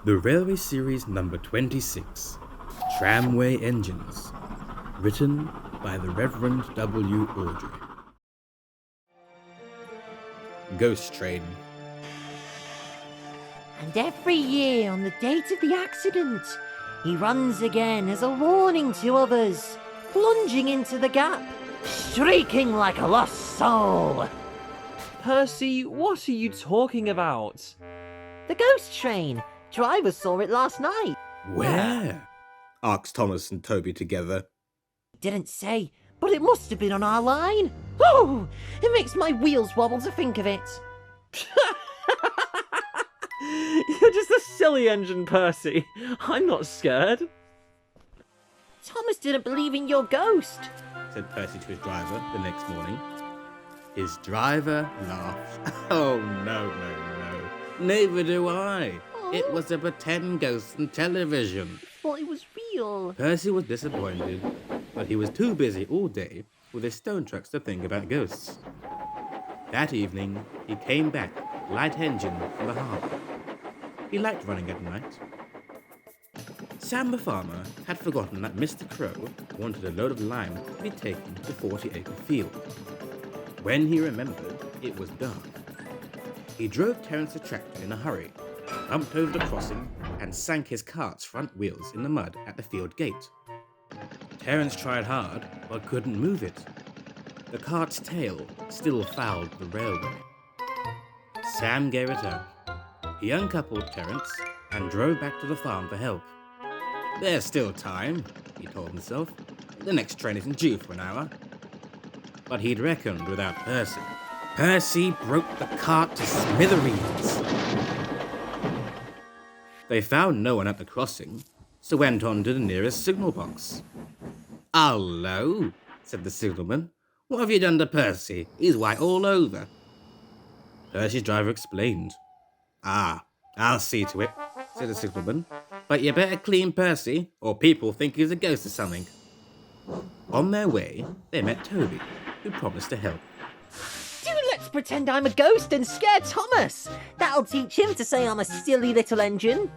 The Railway Series number 26, Tramway Engines, written by the Reverend W. Audrey. Ghost Train. And every year on the date of the accident, he runs again as a warning to others, plunging into the gap, shrieking like a lost soul. Percy, what are you talking about? The ghost train. Driver saw it last night. Where? Asked Thomas and Toby together. Didn't say, but it must have been on our line. Oh, it makes my wheels wobble to think of it. You're just a silly engine, Percy. I'm not scared. Thomas didn't believe in your ghost, said Percy to his driver the next morning. His driver laughed. Oh, no. Neither do I. It was a pretend ghost on television. Thought it was real. Percy was disappointed, but he was too busy all day with his stone trucks to think about ghosts. That evening, he came back, light engine, from the harbour. He liked running at night. Sam the farmer had forgotten that Mr. Crow wanted a load of lime to be taken to 40-acre field. When he remembered, it was dark. He drove Terence's tractor in a hurry, bumped over the crossing, and sank his cart's front wheels in the mud at the field gate. Terence tried hard, but couldn't move it. The cart's tail still fouled the railway. Sam gave it up. He uncoupled Terence and drove back to the farm for help. There's still time, he told himself. The next train isn't due for an hour. But he'd reckoned without Percy. Percy broke the cart to smithereens. They found no one at the crossing, so went on to the nearest signal box. "Hullo," said the signalman. "What have you done to Percy? He's white all over." Percy's driver explained. I'll see to it," said the signalman. "But you better clean Percy, or people think he's a ghost or something." On their way, they met Toby, who promised to help. Let's pretend I'm a ghost and scare Thomas. That'll teach him to say I'm a silly little engine.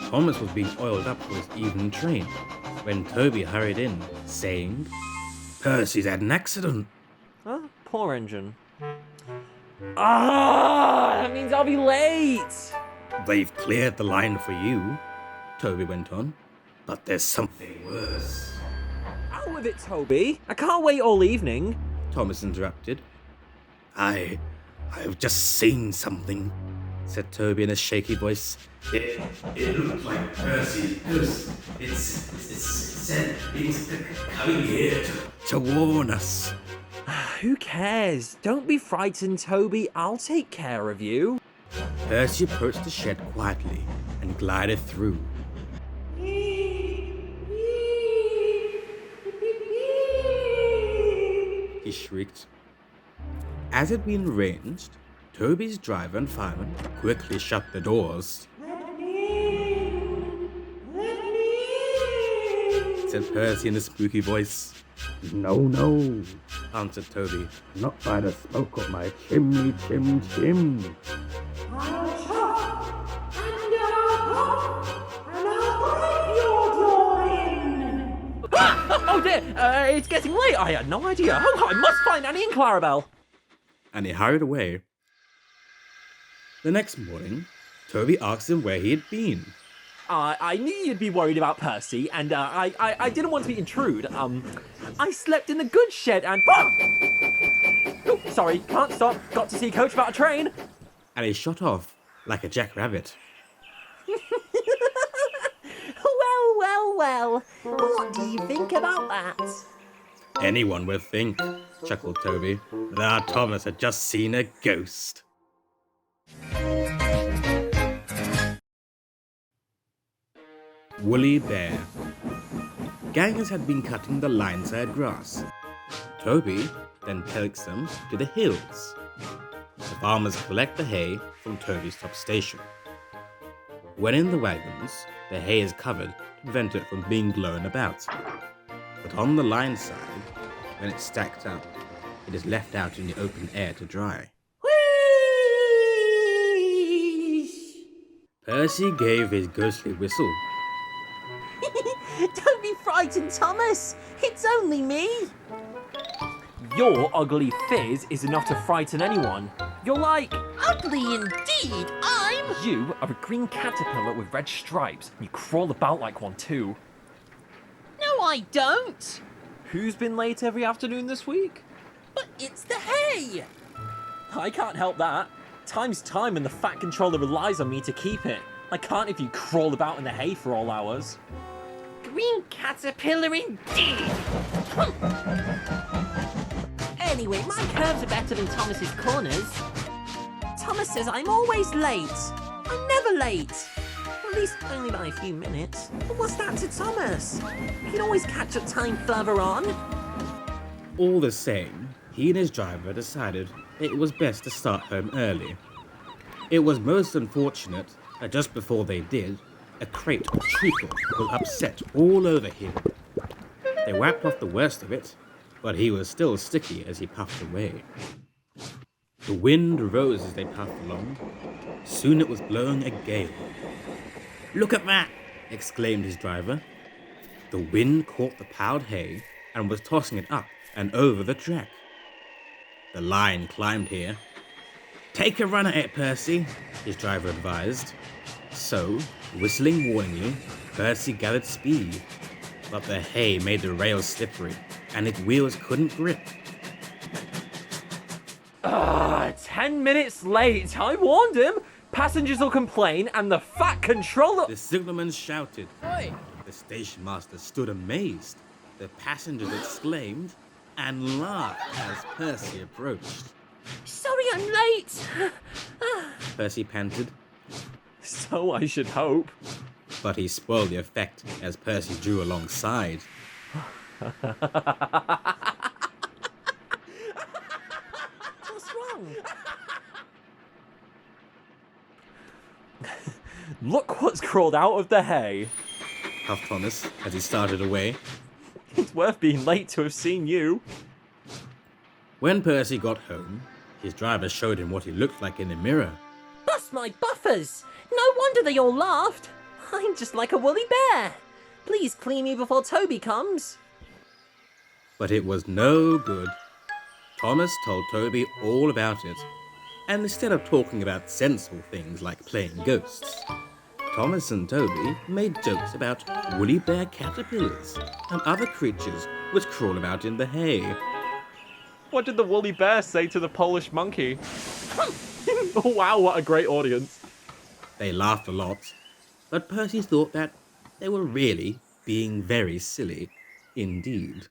Thomas was being oiled up for his evening train when Toby hurried in, saying, "Percy's had an accident." Poor engine. That means I'll be late. "They've cleared the line for you," Toby went on. "But there's something worse." Out with it, Toby. I can't wait all evening. Thomas interrupted. I've just seen something," said Toby in a shaky voice. It looked like Percy's ghost. It said it was coming here to warn us. Who cares? Don't be frightened, Toby. I'll take care of you. Percy approached the shed quietly and glided through. He shrieked. As had been arranged, Toby's driver and fireman quickly shut the doors. "Let me in, said Percy in a spooky voice. No, answered Toby. "Not by the smoke of my chimney, chim. I'll chop and I'll break your door in." Oh dear, it's getting late. I had no idea. Oh, I must find Annie and Clarabelle. And he hurried away. The next morning, Toby asked him where he had been. I knew you'd be worried about Percy, and I didn't want to intrude. I slept in the goods shed and... Oh, sorry, can't stop. Got to see Coach about a train. And he shot off like a jackrabbit. Well. What do you think about that? Anyone would think, chuckled Toby, that our Thomas had just seen a ghost. Woolly Bear. Gangers had been cutting the lineside grass. Toby then takes them to the hills. The farmers collect the hay from Toby's top station. When in the wagons, the hay is covered to prevent it from being blown about. But on the line side, when it's stacked up, it is left out in the open air to dry. Percy gave his ghostly whistle. Don't be frightened, Thomas. It's only me. Your ugly fizz is enough to frighten anyone. You're like, Ugly indeed. you are a green caterpillar with red stripes. You crawl about like one too. No, I don't. Who's been late every afternoon this week? But it's the hay. I can't help that. Time's time and the Fat Controller relies on me to keep it. I can't if you crawl about in the hay for all hours. Green caterpillar indeed. Anyway, my curves are better than Thomas's corners. Thomas says I'm always late. I'm never late. At least only by a few minutes. But what's that to Thomas? He can always catch up time further on. All the same, he and his driver decided it was best to start home early. It was most unfortunate that just before they did, a crate of treacle was upset all over him. They wiped off the worst of it, but he was still sticky as he puffed away. The wind rose as they puffed along. Soon it was blowing a gale. "Look at that!" exclaimed his driver. The wind caught the piled hay and was tossing it up and over the track. The line climbed here. "Take a run at it, Percy," his driver advised. So, whistling warningly, Percy gathered speed. But the hay made the rails slippery, and its wheels couldn't grip. 10 minutes late. I warned him. Passengers will complain and the Fat Controller... The signalman shouted. Oi. The station master stood amazed. The passengers exclaimed and laughed as Percy approached. Sorry I'm late. Percy panted, So I should hope. but he spoiled the effect as Percy drew alongside. What's wrong? Look what's crawled out of the hay. Puffed Thomas as he started away. It's worth being late to have seen you. When Percy got home, his driver showed him what he looked like in the mirror. Bust my buffers. No wonder they all laughed. I'm just like a woolly bear. Please clean me before Toby comes. But it was no good. Thomas told Toby all about it, and instead of talking about sensible things like playing ghosts, Thomas and Toby made jokes about woolly bear caterpillars and other creatures which crawl about in the hay. What did the woolly bear say to the Polish monkey? Oh, wow, what a great audience. They laughed a lot, but Percy thought that they were really being very silly indeed.